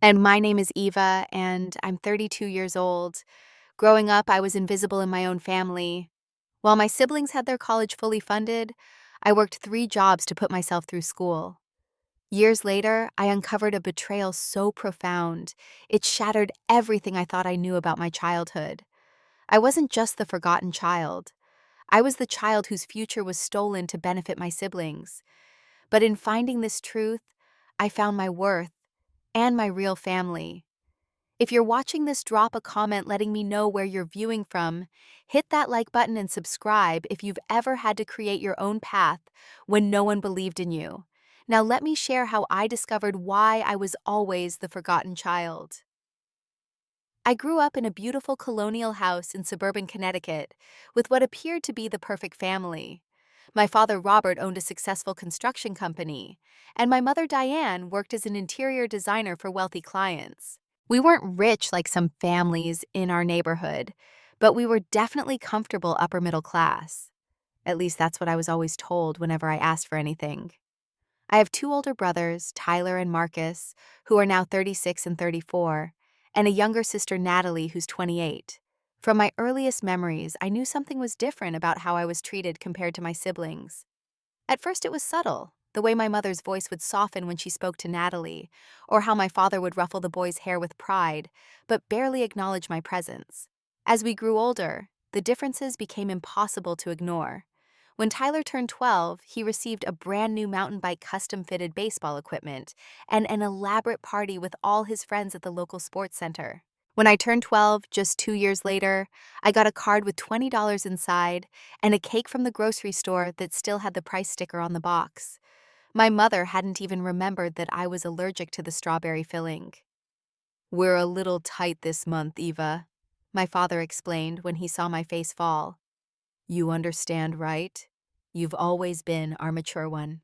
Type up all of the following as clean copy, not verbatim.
And my name is Eva, and I'm 32 years old. Growing up, I was invisible in my own family. While my siblings had their college fully funded, I worked 3 jobs to put myself through school. Years later, I uncovered a betrayal so profound, it shattered everything I thought I knew about my childhood. I wasn't just the forgotten child. I was the child whose future was stolen to benefit my siblings. But in finding this truth, I found my worth and my real family. If you're watching this, drop a comment letting me know where you're viewing from. Hit that like button and subscribe if you've ever had to create your own path when no one believed in you. Now, let me share how I discovered why I was always the forgotten child. I grew up in a beautiful colonial house in suburban Connecticut with what appeared to be the perfect family. My father, Robert, owned a successful construction company, and my mother, Diane, worked as an interior designer for wealthy clients. We weren't rich like some families in our neighborhood, but we were definitely comfortable upper middle class. At least that's what I was always told whenever I asked for anything. I have 2 older brothers, Tyler and Marcus, who are now 36 and 34, and a younger sister, Natalie, who's 28. From my earliest memories, I knew something was different about how I was treated compared to my siblings. At first, it was subtle, the way my mother's voice would soften when she spoke to Natalie, or how my father would ruffle the boy's hair with pride, but barely acknowledge my presence. As we grew older, the differences became impossible to ignore. When Tyler turned 12, he received a brand new mountain bike custom-fitted baseball equipment and an elaborate party with all his friends at the local sports center. When I turned 12, just 2 years later, I got a card with $20 inside and a cake from the grocery store that still had the price sticker on the box. My mother hadn't even remembered that I was allergic to the strawberry filling. "We're a little tight this month, Eva," my father explained when he saw my face fall. "You understand, right? You've always been our mature one."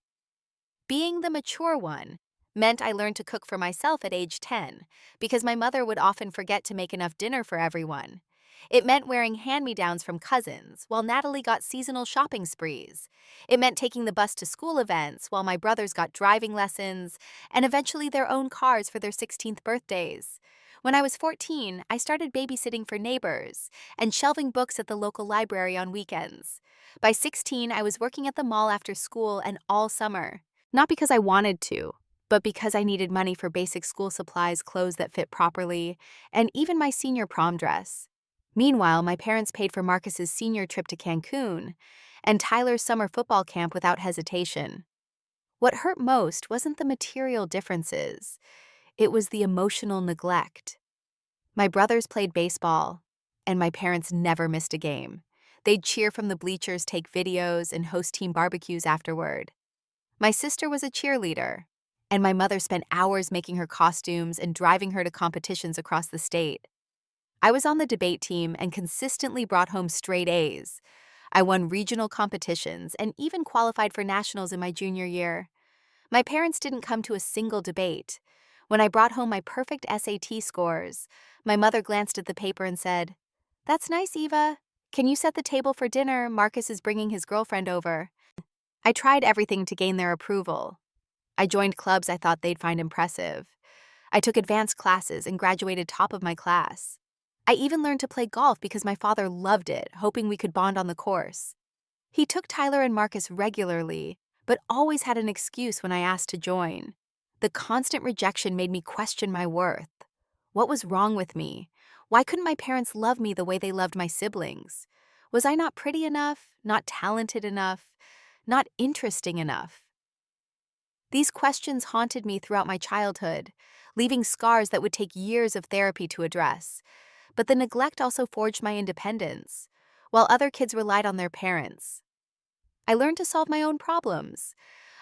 Being the mature one meant I learned to cook for myself at age 10 because my mother would often forget to make enough dinner for everyone. It meant wearing hand-me-downs from cousins while Natalie got seasonal shopping sprees. It meant taking the bus to school events while my brothers got driving lessons and eventually their own cars for their 16th birthdays. When I was 14, I started babysitting for neighbors and shelving books at the local library on weekends. By 16, I was working at the mall after school and all summer. Not because I wanted to, but because I needed money for basic school supplies, clothes that fit properly, and even my senior prom dress. Meanwhile, my parents paid for Marcus's senior trip to Cancun and Tyler's summer football camp without hesitation. What hurt most wasn't the material differences, it was the emotional neglect. My brothers played baseball, and my parents never missed a game. They'd cheer from the bleachers, take videos, and host team barbecues afterward. My sister was a cheerleader, and my mother spent hours making her costumes and driving her to competitions across the state. I was on the debate team and consistently brought home straight A's. I won regional competitions and even qualified for nationals in my junior year. My parents didn't come to a single debate. When I brought home my perfect SAT scores, my mother glanced at the paper and said, "That's nice, Eva. Can you set the table for dinner? Marcus is bringing his girlfriend over." I tried everything to gain their approval. I joined clubs I thought they'd find impressive. I took advanced classes and graduated top of my class. I even learned to play golf because my father loved it, hoping we could bond on the course. He took Tyler and Marcus regularly, but always had an excuse when I asked to join. The constant rejection made me question my worth. What was wrong with me? Why couldn't my parents love me the way they loved my siblings? Was I not pretty enough, not talented enough, not interesting enough? These questions haunted me throughout my childhood, leaving scars that would take years of therapy to address. But the neglect also forged my independence, while other kids relied on their parents. I learned to solve my own problems.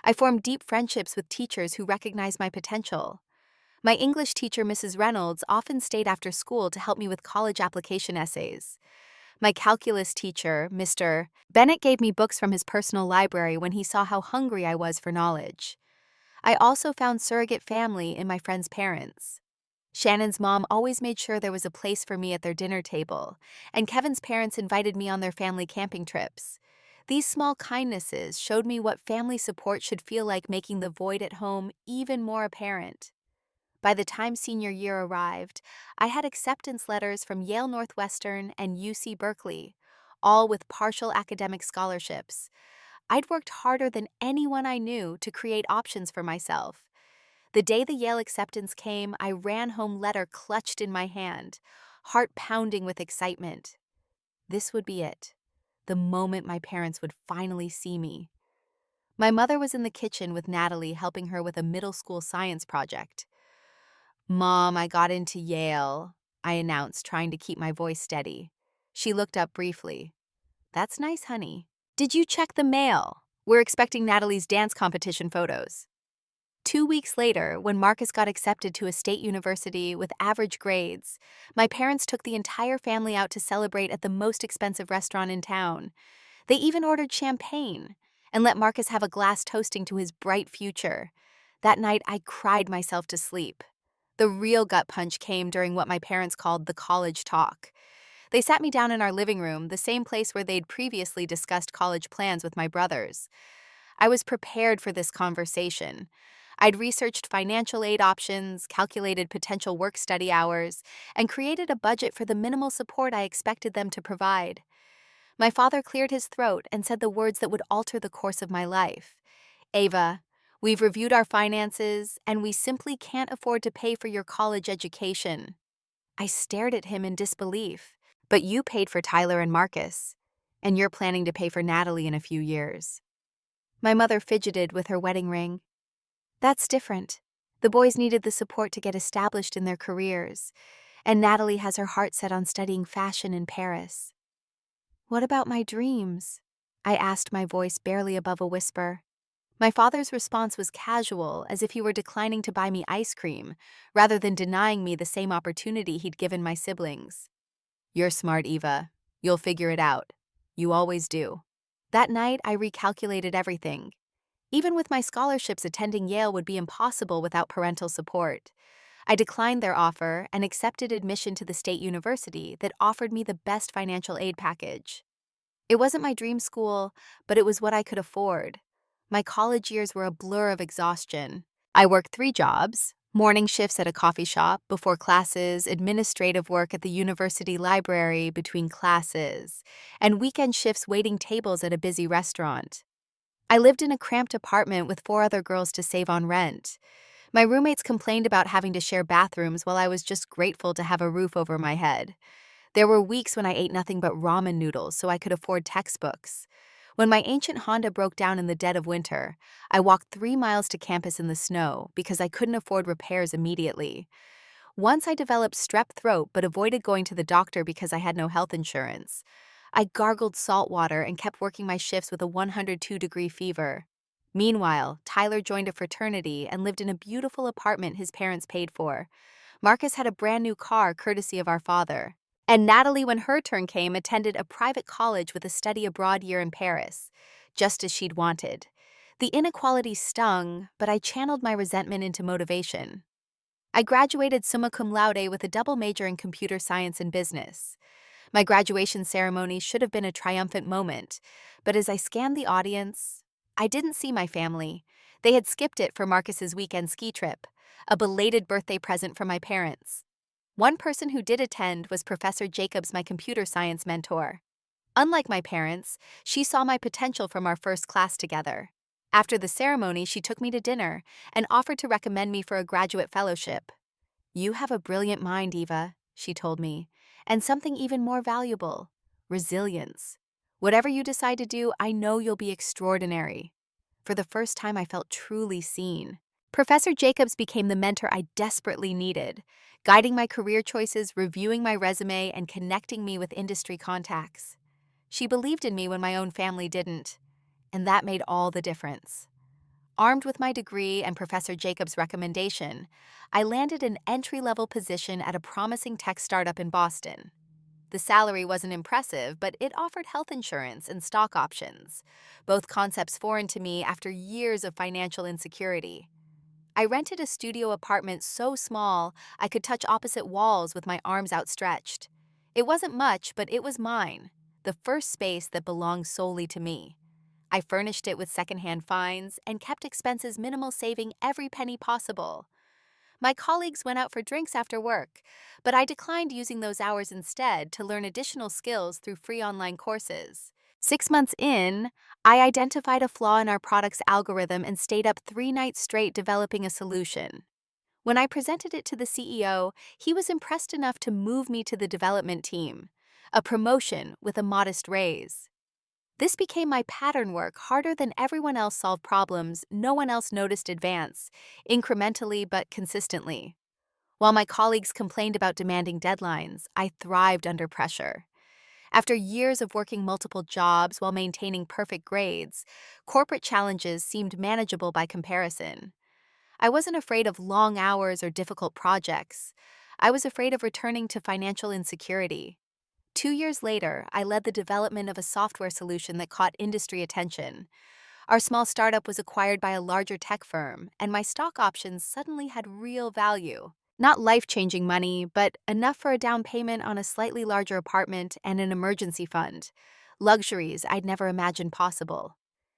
I formed deep friendships with teachers who recognized my potential. My English teacher, Mrs. Reynolds, often stayed after school to help me with college application essays. My calculus teacher, Mr. Bennett, gave me books from his personal library when he saw how hungry I was for knowledge. I also found surrogate family in my friends' parents. Shannon's mom always made sure there was a place for me at their dinner table, and Kevin's parents invited me on their family camping trips. These small kindnesses showed me what family support should feel like, making the void at home even more apparent. By the time senior year arrived, I had acceptance letters from Yale Northwestern and UC Berkeley, all with partial academic scholarships. I'd worked harder than anyone I knew to create options for myself. The day the Yale acceptance came, I ran home, letter clutched in my hand, heart pounding with excitement. This would be it, the moment my parents would finally see me. My mother was in the kitchen with Natalie, helping her with a middle school science project. "Mom, I got into Yale," I announced, trying to keep my voice steady. She looked up briefly. "That's nice, honey. Did you check the mail? We're expecting Natalie's dance competition photos." 2 weeks later, when Marcus got accepted to a state university with average grades, my parents took the entire family out to celebrate at the most expensive restaurant in town. They even ordered champagne and let Marcus have a glass toasting to his bright future. That night, I cried myself to sleep. The real gut punch came during what my parents called the college talk. They sat me down in our living room, the same place where they'd previously discussed college plans with my brothers. I was prepared for this conversation. I'd researched financial aid options, calculated potential work-study hours, and created a budget for the minimal support I expected them to provide. My father cleared his throat and said the words that would alter the course of my life. "Ava, we've reviewed our finances, and we simply can't afford to pay for your college education." I stared at him in disbelief. "But you paid for Tyler and Marcus, and you're planning to pay for Natalie in a few years." My mother fidgeted with her wedding ring. "That's different. The boys needed the support to get established in their careers, and Natalie has her heart set on studying fashion in Paris." "What about my dreams?" I asked, my voice barely above a whisper. My father's response was casual, as if he were declining to buy me ice cream, rather than denying me the same opportunity he'd given my siblings. "You're smart, Eva. You'll figure it out. You always do." That night, I recalculated everything. Even with my scholarships, attending Yale would be impossible without parental support. I declined their offer and accepted admission to the state university that offered me the best financial aid package. It wasn't my dream school, but it was what I could afford. My college years were a blur of exhaustion. I worked 3 jobs: morning shifts at a coffee shop before classes, administrative work at the university library between classes, and weekend shifts waiting tables at a busy restaurant. I lived in a cramped apartment with 4 other girls to save on rent. My roommates complained about having to share bathrooms, while I was just grateful to have a roof over my head. There were weeks when I ate nothing but ramen noodles so I could afford textbooks. When my ancient Honda broke down in the dead of winter, I walked 3 miles to campus in the snow because I couldn't afford repairs immediately. Once I developed strep throat but avoided going to the doctor because I had no health insurance. I gargled salt water and kept working my shifts with a 102-degree fever. Meanwhile, Tyler joined a fraternity and lived in a beautiful apartment his parents paid for. Marcus had a brand new car courtesy of our father. And Natalie, when her turn came, attended a private college with a study abroad year in Paris, just as she'd wanted. The inequality stung, but I channeled my resentment into motivation. I graduated summa cum laude with a double major in computer science and business. My graduation ceremony should have been a triumphant moment, but as I scanned the audience, I didn't see my family. They had skipped it for Marcus's weekend ski trip, a belated birthday present from my parents. One person who did attend was Professor Jacobs, my computer science mentor. Unlike my parents, she saw my potential from our first class together. After the ceremony, she took me to dinner and offered to recommend me for a graduate fellowship. "You have a brilliant mind, Eva," she told me, "and something even more valuable: resilience. Whatever you decide to do, I know you'll be extraordinary." For the first time, I felt truly seen. Professor Jacobs became the mentor I desperately needed, guiding my career choices, reviewing my resume, and connecting me with industry contacts. She believed in me when my own family didn't, and that made all the difference. Armed with my degree and Professor Jacobs' recommendation, I landed an entry-level position at a promising tech startup in Boston. The salary wasn't impressive, but it offered health insurance and stock options, both concepts foreign to me after years of financial insecurity. I rented a studio apartment so small I could touch opposite walls with my arms outstretched. It wasn't much, but it was mine, the first space that belonged solely to me. I furnished it with secondhand finds and kept expenses minimal, saving every penny possible. My colleagues went out for drinks after work, but I declined using those hours instead to learn additional skills through free online courses. 6 months in, I identified a flaw in our product's algorithm and stayed up 3 nights straight developing a solution. When I presented it to the CEO, he was impressed enough to move me to the development team, a promotion with a modest raise. This became my pattern work harder than everyone else solved problems no one else noticed advance, incrementally but consistently. While my colleagues complained about demanding deadlines, I thrived under pressure. After years of working multiple jobs while maintaining perfect grades, corporate challenges seemed manageable by comparison. I wasn't afraid of long hours or difficult projects. I was afraid of returning to financial insecurity. 2 years later, I led the development of a software solution that caught industry attention. Our small startup was acquired by a larger tech firm, and my stock options suddenly had real value. Not life-changing money, but enough for a down payment on a slightly larger apartment and an emergency fund. Luxuries I'd never imagined possible.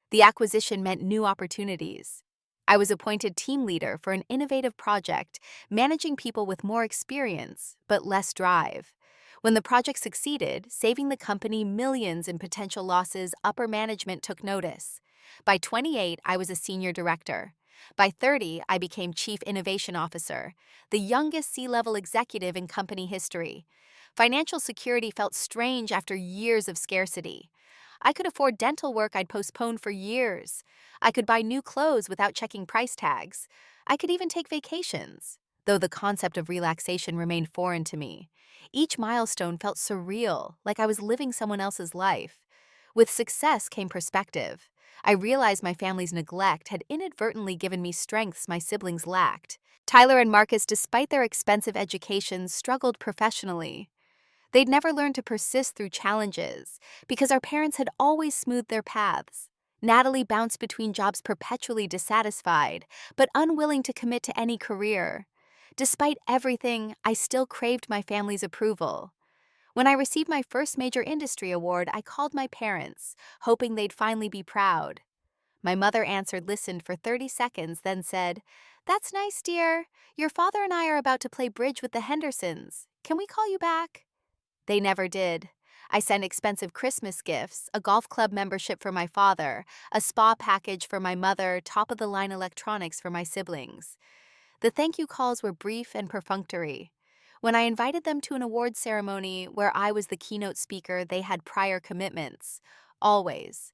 The acquisition meant new opportunities. I was appointed team leader for an innovative project, managing people with more experience, but less drive. When the project succeeded, saving the company millions in potential losses, upper management took notice. By 28, I was a senior director. By 30, I became chief innovation officer, the youngest C-level executive in company history. Financial security felt strange after years of scarcity. I could afford dental work I'd postponed for years. I could buy new clothes without checking price tags. I could even take vacations, though the concept of relaxation remained foreign to me. Each milestone felt surreal, like I was living someone else's life. With success came perspective. I realized my family's neglect had inadvertently given me strengths my siblings lacked. Tyler and Marcus, despite their expensive educations, struggled professionally. They'd never learned to persist through challenges because our parents had always smoothed their paths. Natalie bounced between jobs perpetually dissatisfied, but unwilling to commit to any career. Despite everything, I still craved my family's approval. When I received my first major industry award, I called my parents, hoping they'd finally be proud. My mother answered, listened for 30 seconds, then said, "That's nice, dear. Your father and I are about to play bridge with the Hendersons. Can we call you back?" They never did. I sent expensive Christmas gifts, a golf club membership for my father, a spa package for my mother, top-of-the-line electronics for my siblings. The thank you calls were brief and perfunctory. When I invited them to an awards ceremony where I was the keynote speaker, they had prior commitments. Always.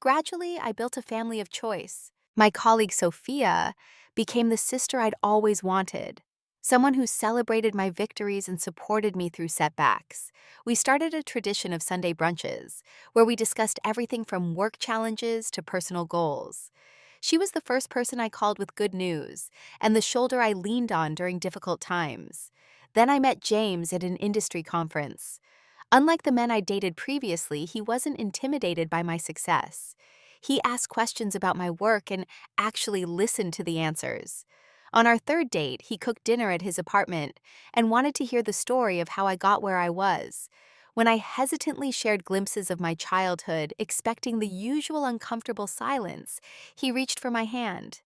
Gradually, I built a family of choice. My colleague Sophia became the sister I'd always wanted, someone who celebrated my victories and supported me through setbacks. We started a tradition of Sunday brunches, where we discussed everything from work challenges to personal goals. She was the first person I called with good news, and the shoulder I leaned on during difficult times. Then I met James at an industry conference. Unlike the men I dated previously, he wasn't intimidated by my success. He asked questions about my work and actually listened to the answers. On our third date, he cooked dinner at his apartment and wanted to hear the story of how I got where I was. When I hesitantly shared glimpses of my childhood, expecting the usual uncomfortable silence, he reached for my hand.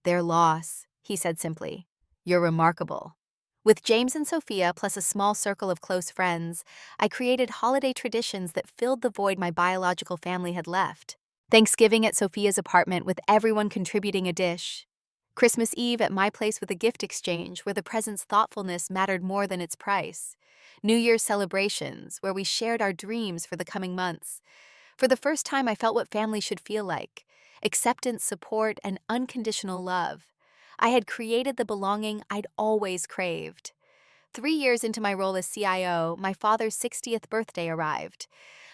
"Their loss," he said simply. "You're remarkable." With James and Sophia, plus a small circle of close friends, I created holiday traditions that filled the void my biological family had left. Thanksgiving at Sophia's apartment with everyone contributing a dish. Christmas Eve at my place with a gift exchange where the present's thoughtfulness mattered more than its price. New Year's celebrations where we shared our dreams for the coming months. For the first time, I felt what family should feel like: acceptance, support, and unconditional love. I had created the belonging I'd always craved. 3 years into my role as CIO, my father's 60th birthday arrived.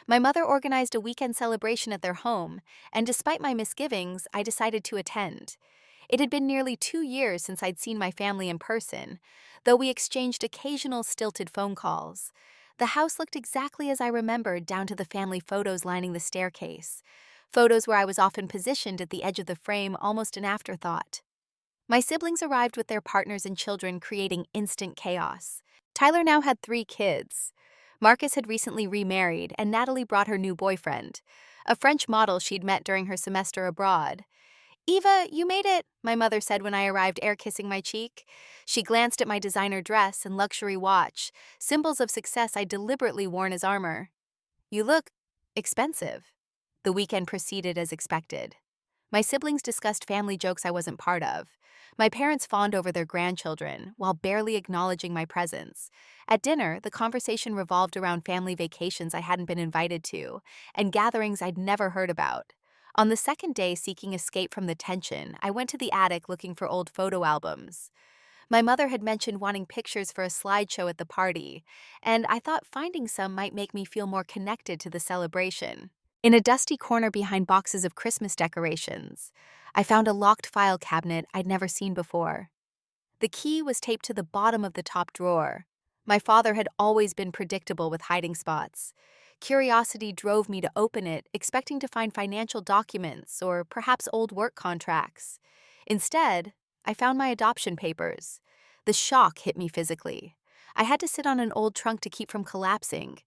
My mother organized a weekend celebration at their home, and despite my misgivings, I decided to attend. It had been nearly 2 years since I'd seen my family in person, though we exchanged occasional stilted phone calls. The house looked exactly as I remembered, down to the family photos lining the staircase. Photos where I was often positioned at the edge of the frame, almost an afterthought. My siblings arrived with their partners and children, creating instant chaos. Tyler now had 3 kids. Marcus had recently remarried, and Natalie brought her new boyfriend, a French model she'd met during her semester abroad. Eva, you made it, my mother said when I arrived, air kissing my cheek. She glanced at my designer dress and luxury watch, symbols of success I'd deliberately worn as armor. You look expensive. The weekend proceeded as expected. My siblings discussed family jokes I wasn't part of. My parents fawned over their grandchildren while barely acknowledging my presence. At dinner, the conversation revolved around family vacations I hadn't been invited to and gatherings I'd never heard about. On the second day, seeking escape from the tension, I went to the attic looking for old photo albums. My mother had mentioned wanting pictures for a slideshow at the party, and I thought finding some might make me feel more connected to the celebration. In a dusty corner behind boxes of Christmas decorations, I found a locked file cabinet I'd never seen before. The key was taped to the bottom of the top drawer. My father had always been predictable with hiding spots. Curiosity drove me to open it, expecting to find financial documents or perhaps old work contracts. Instead, I found my adoption papers. The shock hit me physically. I had to sit on an old trunk to keep from collapsing.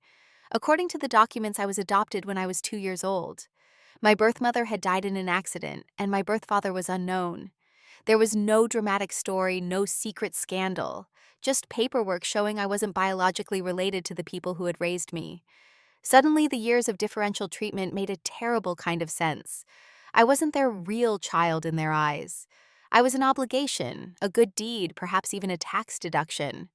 According to the documents, I was adopted when I was 2 years old. My birth mother had died in an accident, and my birth father was unknown. There was no dramatic story, no secret scandal, just paperwork showing I wasn't biologically related to the people who had raised me. Suddenly, the years of differential treatment made a terrible kind of sense. I wasn't their real child in their eyes. I was an obligation, a good deed, perhaps even a tax deduction,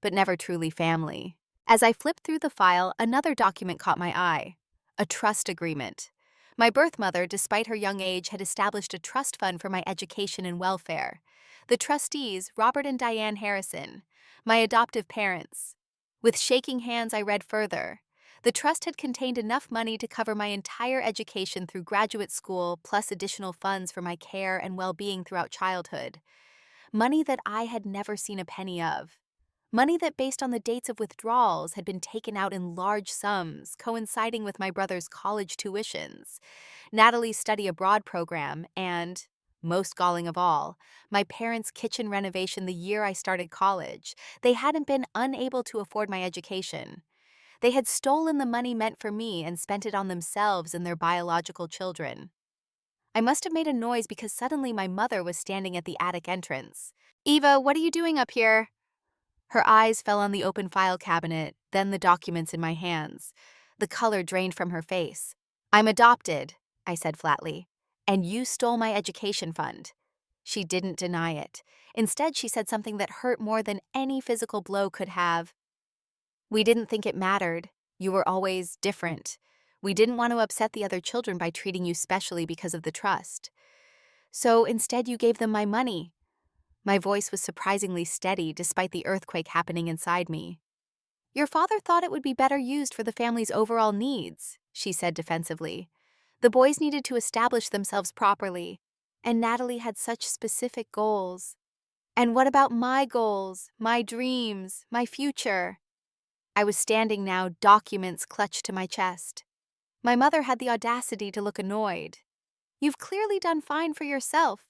but never truly family. As I flipped through the file, another document caught my eye: a trust agreement. My birth mother, despite her young age, had established a trust fund for my education and welfare. The trustees, Robert and Diane Harrison, my adoptive parents. With shaking hands, I read further. The trust had contained enough money to cover my entire education through graduate school, plus additional funds for my care and well-being throughout childhood. Money that I had never seen a penny of. Money that, based on the dates of withdrawals, had been taken out in large sums, coinciding with my brother's college tuitions, Natalie's study abroad program, and, most galling of all, my parents' kitchen renovation the year I started college. They hadn't been unable to afford my education. They had stolen the money meant for me and spent it on themselves and their biological children. I must have made a noise because suddenly my mother was standing at the attic entrance. "Eva, what are you doing up here?" Her eyes fell on the open file cabinet, then the documents in my hands. The color drained from her face. "I'm adopted," I said flatly, "and you stole my education fund." She didn't deny it. Instead, she said something that hurt more than any physical blow could have. "We didn't think it mattered. You were always different. We didn't want to upset the other children by treating you specially because of the trust. So instead, you gave them my money." My voice was surprisingly steady despite the earthquake happening inside me. "Your father thought it would be better used for the family's overall needs," she said defensively. "The boys needed to establish themselves properly, and Natalie had such specific goals. And what about my goals, my dreams, my future?" I was standing now, documents clutched to my chest. My mother had the audacity to look annoyed. "You've clearly done fine for yourself.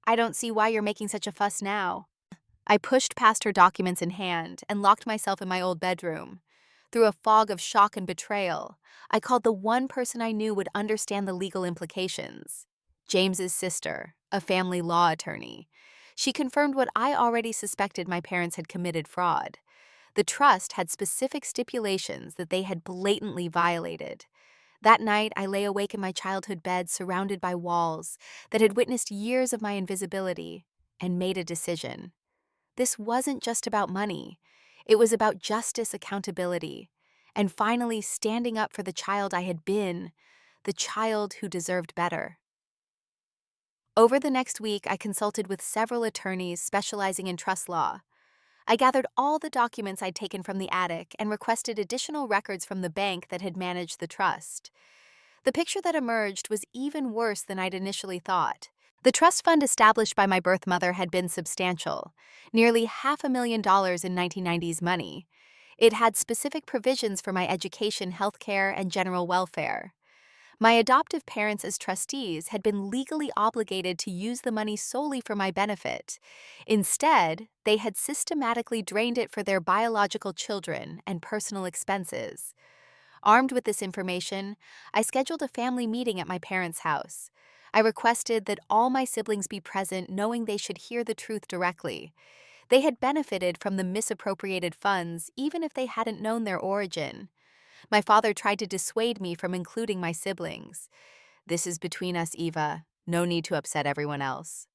I don't see why you're making such a fuss now." I pushed past her documents in hand and locked myself in my old bedroom. Through a fog of shock and betrayal, I called the one person I knew would understand the legal implications: James's sister, a family law attorney. She confirmed what I already suspected: my parents had committed fraud. The trust had specific stipulations that they had blatantly violated. That night, I lay awake in my childhood bed surrounded by walls that had witnessed years of my invisibility and made a decision. This wasn't just about money. It was about justice, accountability, and finally standing up for the child I had been, the child who deserved better. Over the next week, I consulted with several attorneys specializing in trust law. I gathered all the documents I'd taken from the attic and requested additional records from the bank that had managed the trust. The picture that emerged was even worse than I'd initially thought. The trust fund established by my birth mother had been substantial, nearly $500,000 in 1990s money. It had specific provisions for my education, healthcare, and general welfare. My adoptive parents, as trustees, had been legally obligated to use the money solely for my benefit. Instead, they had systematically drained it for their biological children and personal expenses. Armed with this information, I scheduled a family meeting at my parents' house. I requested that all my siblings be present, knowing they should hear the truth directly. They had benefited from the misappropriated funds, even if they hadn't known their origin. My father tried to dissuade me from including my siblings. "This is between us, Eva. No need to upset everyone else."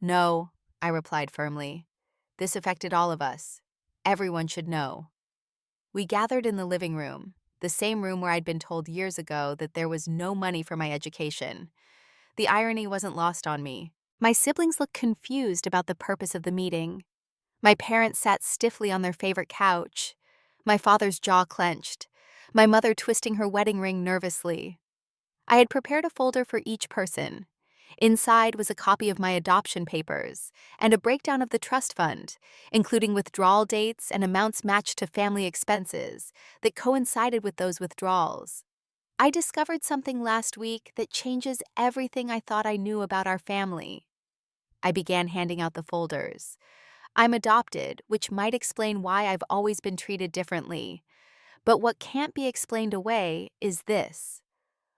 "No," I replied firmly. "This affected all of us. Everyone should know." We gathered in the living room, the same room where I'd been told years ago that there was no money for my education. The irony wasn't lost on me. My siblings looked confused about the purpose of the meeting. My parents sat stiffly on their favorite couch. My father's jaw clenched. My mother twisting her wedding ring nervously. I had prepared a folder for each person. Inside was a copy of my adoption papers and a breakdown of the trust fund, including withdrawal dates and amounts matched to family expenses that coincided with those withdrawals. I discovered something last week that changes everything I thought I knew about our family. I began handing out the folders. I'm adopted, which might explain why I've always been treated differently. But what can't be explained away is this.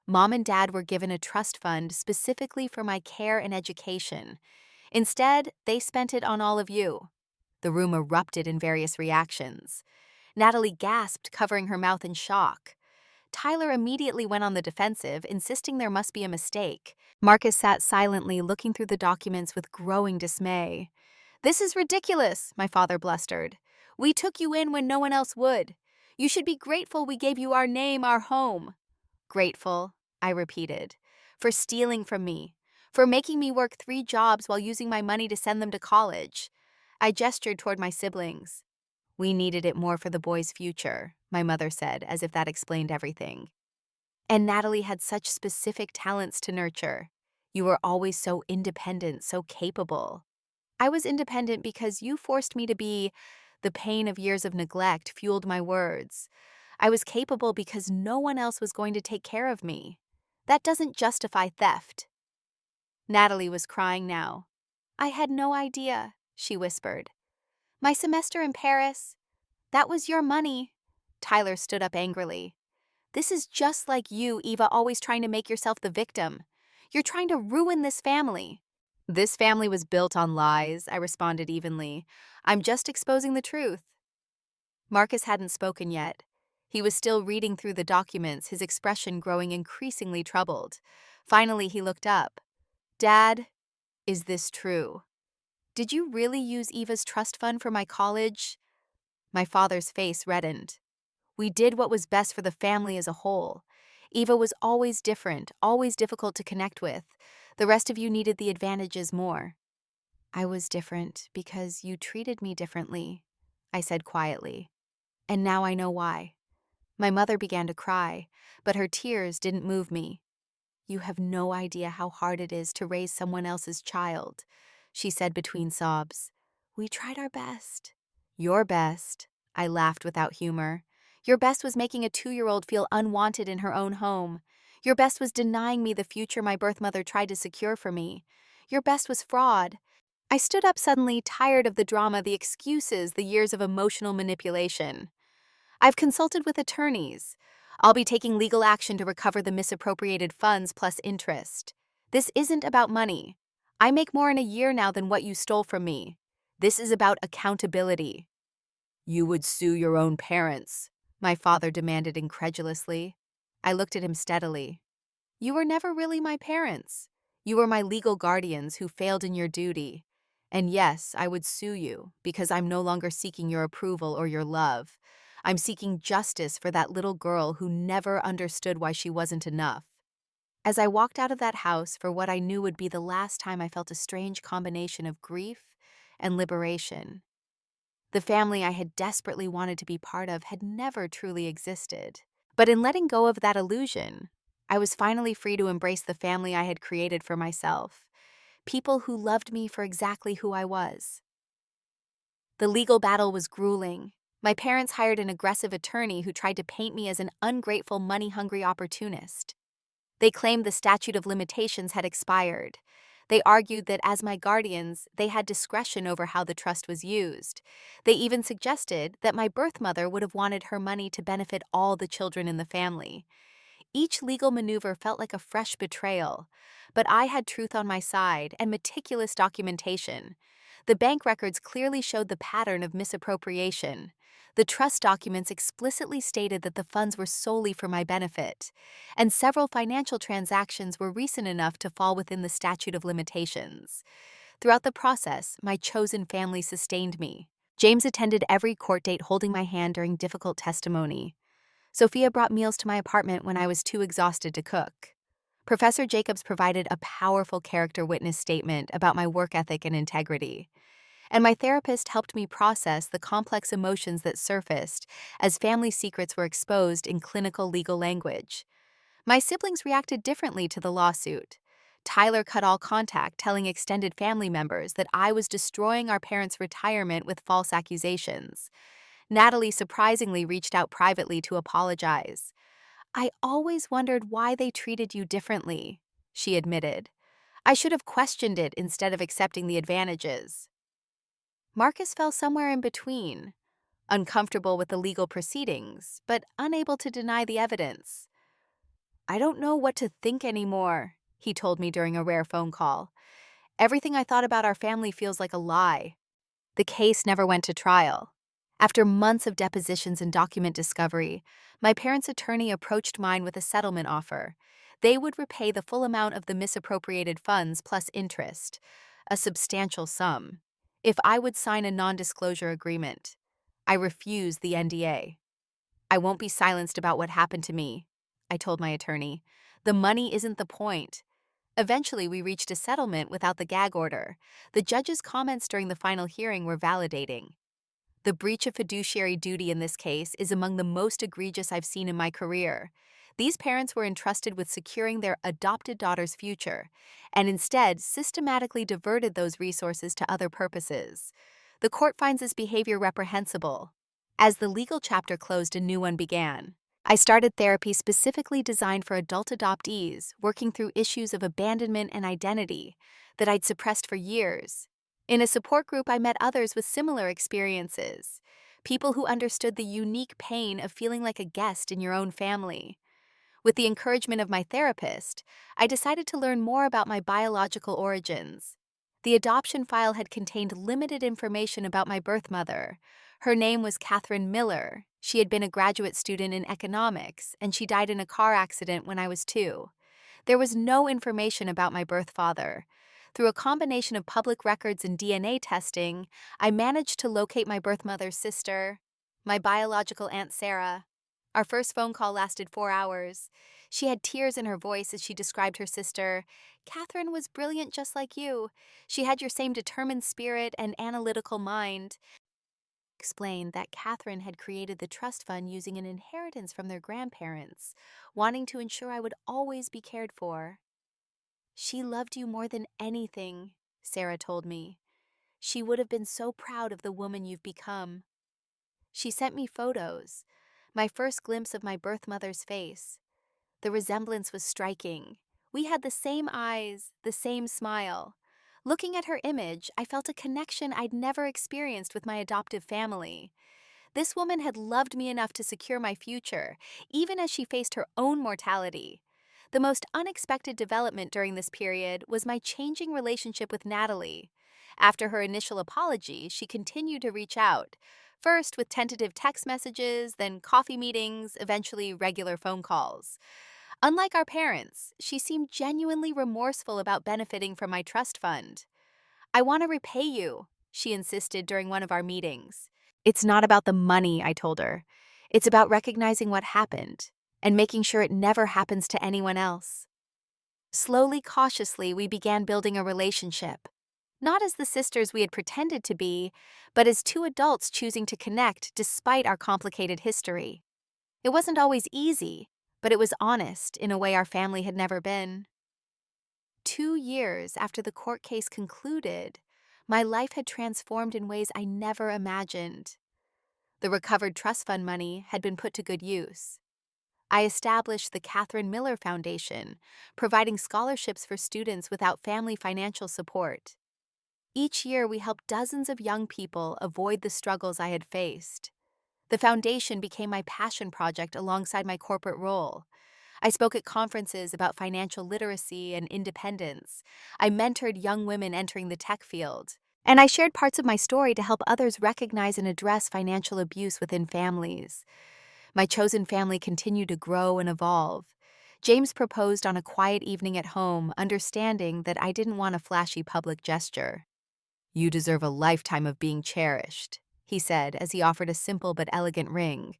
Mom and Dad were given a trust fund specifically for my care and education. Instead, they spent it on all of you. The room erupted in various reactions. Natalie gasped, covering her mouth in shock. Tyler immediately went on the defensive, insisting there must be a mistake. Marcus sat silently, looking through the documents with growing dismay. "This is ridiculous," my father blustered. "We took you in when no one else would. You should be grateful we gave you our name, our home." "Grateful," I repeated, "for stealing from me, for making me work 3 jobs while using my money to send them to college." I gestured toward my siblings. "We needed it more for the boy's future," my mother said, as if that explained everything. "And Natalie had such specific talents to nurture. You were always so independent, so capable." "I was independent because you forced me to be." The pain of years of neglect fueled my words. "I was capable because no one else was going to take care of me. That doesn't justify theft." Natalie was crying now. "I had no idea," she whispered. "My semester in Paris, that was your money." Tyler stood up angrily. "This is just like you, Eva, always trying to make yourself the victim. You're trying to ruin this family." "This family was built on lies," I responded evenly. "I'm just exposing the truth." Marcus hadn't spoken yet. He was still reading through the documents, his expression growing increasingly troubled. Finally, he looked up. "Dad, is this true? Did you really use Eva's trust fund for my college?" My father's face reddened. "We did what was best for the family as a whole. Eva was always different, always difficult to connect with. The rest of you needed the advantages more." "I was different because you treated me differently," I said quietly. "And now I know why." My mother began to cry, but her tears didn't move me. "You have no idea how hard it is to raise someone else's child," she said between sobs. "We tried our best." "Your best," I laughed without humor. "Your best was making a 2-year-old feel unwanted in her own home. Your best was denying me the future my birth mother tried to secure for me. Your best was fraud." I stood up suddenly, tired of the drama, the excuses, the years of emotional manipulation. "I've consulted with attorneys. I'll be taking legal action to recover the misappropriated funds plus interest. This isn't about money. I make more in a year now than what you stole from me. This is about accountability." "You would sue your own parents," my father demanded incredulously. I looked at him steadily. "You were never really my parents. You were my legal guardians who failed in your duty. And yes, I would sue you because I'm no longer seeking your approval or your love. I'm seeking justice for that little girl who never understood why she wasn't enough." As I walked out of that house for what I knew would be the last time, I felt a strange combination of grief and liberation. The family I had desperately wanted to be part of had never truly existed. But in letting go of that illusion, I was finally free to embrace the family I had created for myself. People who loved me for exactly who I was. The legal battle was grueling. My parents hired an aggressive attorney who tried to paint me as an ungrateful, money-hungry opportunist. They claimed the statute of limitations had expired. They argued that as my guardians, they had discretion over how the trust was used. They even suggested that my birth mother would have wanted her money to benefit all the children in the family. Each legal maneuver felt like a fresh betrayal, but I had truth on my side and meticulous documentation. The bank records clearly showed the pattern of misappropriation. The trust documents explicitly stated that the funds were solely for my benefit, and several financial transactions were recent enough to fall within the statute of limitations. Throughout the process, my chosen family sustained me. James attended every court date holding my hand during difficult testimony. Sophia brought meals to my apartment when I was too exhausted to cook. Professor Jacobs provided a powerful character witness statement about my work ethic and integrity. And my therapist helped me process the complex emotions that surfaced as family secrets were exposed in clinical legal language. My siblings reacted differently to the lawsuit. Tyler cut all contact, telling extended family members that I was destroying our parents' retirement with false accusations. Natalie surprisingly reached out privately to apologize. "I always wondered why they treated you differently," she admitted. "I should have questioned it instead of accepting the advantages." Marcus fell somewhere in between, uncomfortable with the legal proceedings, but unable to deny the evidence. "I don't know what to think anymore," he told me during a rare phone call. "Everything I thought about our family feels like a lie." The case never went to trial. After months of depositions and document discovery, my parents' attorney approached mine with a settlement offer. They would repay the full amount of the misappropriated funds plus interest, a substantial sum, if I would sign a non-disclosure agreement. I refused the NDA. "I won't be silenced about what happened to me," I told my attorney. "The money isn't the point." Eventually, we reached a settlement without the gag order. The judge's comments during the final hearing were validating. "The breach of fiduciary duty in this case is among the most egregious I've seen in my career. These parents were entrusted with securing their adopted daughter's future, and instead systematically diverted those resources to other purposes. The court finds this behavior reprehensible." As the legal chapter closed, a new one began. I started therapy specifically designed for adult adoptees, working through issues of abandonment and identity that I'd suppressed for years. In a support group, I met others with similar experiences, people who understood the unique pain of feeling like a guest in your own family. With the encouragement of my therapist, I decided to learn more about my biological origins. The adoption file had contained limited information about my birth mother. Her name was Catherine Miller. She had been a graduate student in economics, and she died in a car accident when I was 2. There was no information about my birth father. Through a combination of public records and DNA testing, I managed to locate my birth mother's sister, my biological Aunt Sarah. Our first phone call lasted 4 hours. She had tears in her voice as she described her sister. "Catherine was brilliant just like you. She had your same determined spirit and analytical mind." Explained that Catherine had created the trust fund using an inheritance from their grandparents, wanting to ensure I would always be cared for. "She loved you more than anything," Sarah told me. "She would have been so proud of the woman you've become." She sent me photos, my first glimpse of my birth mother's face. The resemblance was striking. We had the same eyes, the same smile. Looking at her image, I felt a connection I'd never experienced with my adoptive family. This woman had loved me enough to secure my future, even as she faced her own mortality. The most unexpected development during this period was my changing relationship with Natalie. After her initial apology, she continued to reach out, first with tentative text messages, then coffee meetings, eventually regular phone calls. Unlike our parents, she seemed genuinely remorseful about benefiting from my trust fund. "I want to repay you," she insisted during one of our meetings. "It's not about the money," I told her. "It's about recognizing what happened and making sure it never happens to anyone else." Slowly, cautiously, we began building a relationship. Not as the sisters we had pretended to be, but as two adults choosing to connect despite our complicated history. It wasn't always easy, but it was honest in a way our family had never been. 2 years after the court case concluded, my life had transformed in ways I never imagined. The recovered trust fund money had been put to good use. I established the Catherine Miller Foundation, providing scholarships for students without family financial support. Each year, we helped dozens of young people avoid the struggles I had faced. The foundation became my passion project alongside my corporate role. I spoke at conferences about financial literacy and independence. I mentored young women entering the tech field. And I shared parts of my story to help others recognize and address financial abuse within families. My chosen family continued to grow and evolve. James proposed on a quiet evening at home, understanding that I didn't want a flashy public gesture. "You deserve a lifetime of being cherished," he said as he offered a simple but elegant ring.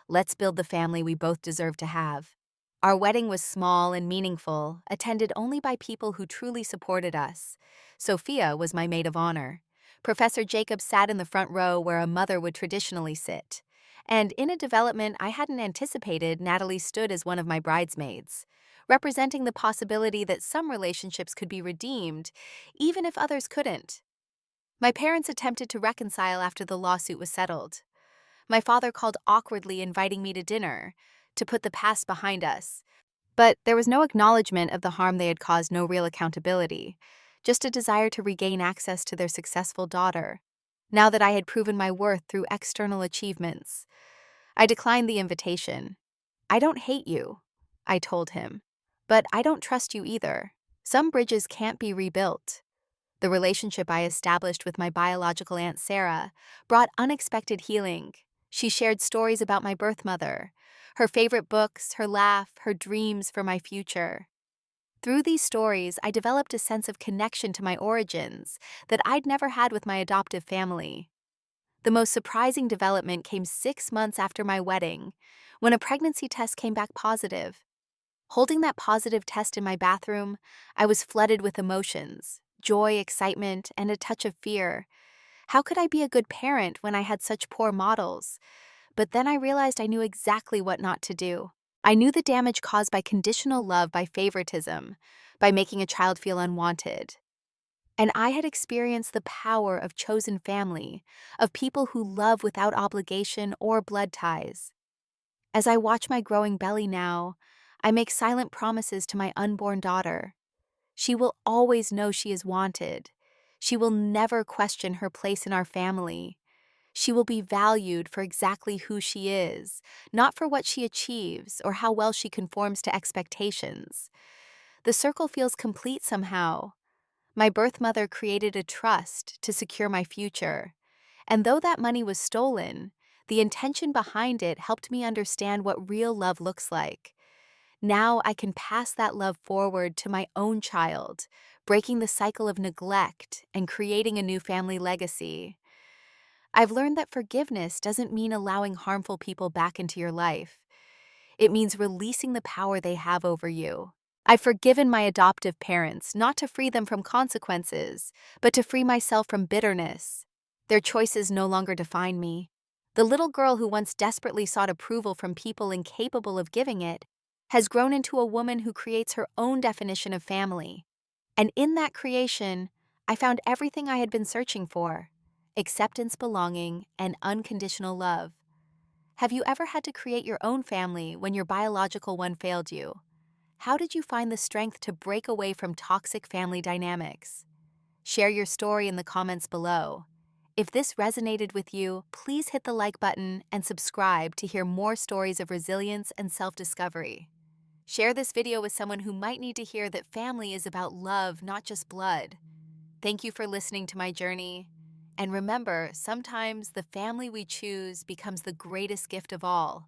"Let's build the family we both deserve to have." Our wedding was small and meaningful, attended only by people who truly supported us. Sophia was my maid of honor. Professor Jacob sat in the front row where a mother would traditionally sit. And in a development I hadn't anticipated, Natalie stood as one of my bridesmaids, representing the possibility that some relationships could be redeemed, even if others couldn't. My parents attempted to reconcile after the lawsuit was settled. My father called awkwardly, inviting me to dinner, to put the past behind us. But there was no acknowledgement of the harm they had caused, no real accountability, just a desire to regain access to their successful daughter, now that I had proven my worth through external achievements. I declined the invitation. "I don't hate you," I told him, "but I don't trust you either. Some bridges can't be rebuilt." The relationship I established with my biological Aunt Sarah brought unexpected healing. She shared stories about my birth mother, her favorite books, her laugh, her dreams for my future. Through these stories, I developed a sense of connection to my origins that I'd never had with my adoptive family. The most surprising development came 6 months after my wedding, when a pregnancy test came back positive. Holding that positive test in my bathroom, I was flooded with emotions: joy, excitement, and a touch of fear. How could I be a good parent when I had such poor models? But then I realized I knew exactly what not to do. I knew the damage caused by conditional love, by favoritism, by making a child feel unwanted. And I had experienced the power of chosen family, of people who love without obligation or blood ties. As I watch my growing belly now, I make silent promises to my unborn daughter. She will always know she is wanted. She will never question her place in our family. She will be valued for exactly who she is, not for what she achieves or how well she conforms to expectations. The circle feels complete somehow. My birth mother created a trust to secure my future. And though that money was stolen, the intention behind it helped me understand what real love looks like. Now I can pass that love forward to my own child, breaking the cycle of neglect and creating a new family legacy. I've learned that forgiveness doesn't mean allowing harmful people back into your life. It means releasing the power they have over you. I've forgiven my adoptive parents, not to free them from consequences, but to free myself from bitterness. Their choices no longer define me. The little girl who once desperately sought approval from people incapable of giving it has grown into a woman who creates her own definition of family. And in that creation, I found everything I had been searching for: acceptance, belonging, and unconditional love. Have you ever had to create your own family when your biological one failed you? How did you find the strength to break away from toxic family dynamics? Share your story in the comments below. If this resonated with you, please hit the like button and subscribe to hear more stories of resilience and self-discovery. Share this video with someone who might need to hear that family is about love, not just blood. Thank you for listening to my journey. And remember, sometimes the family we choose becomes the greatest gift of all.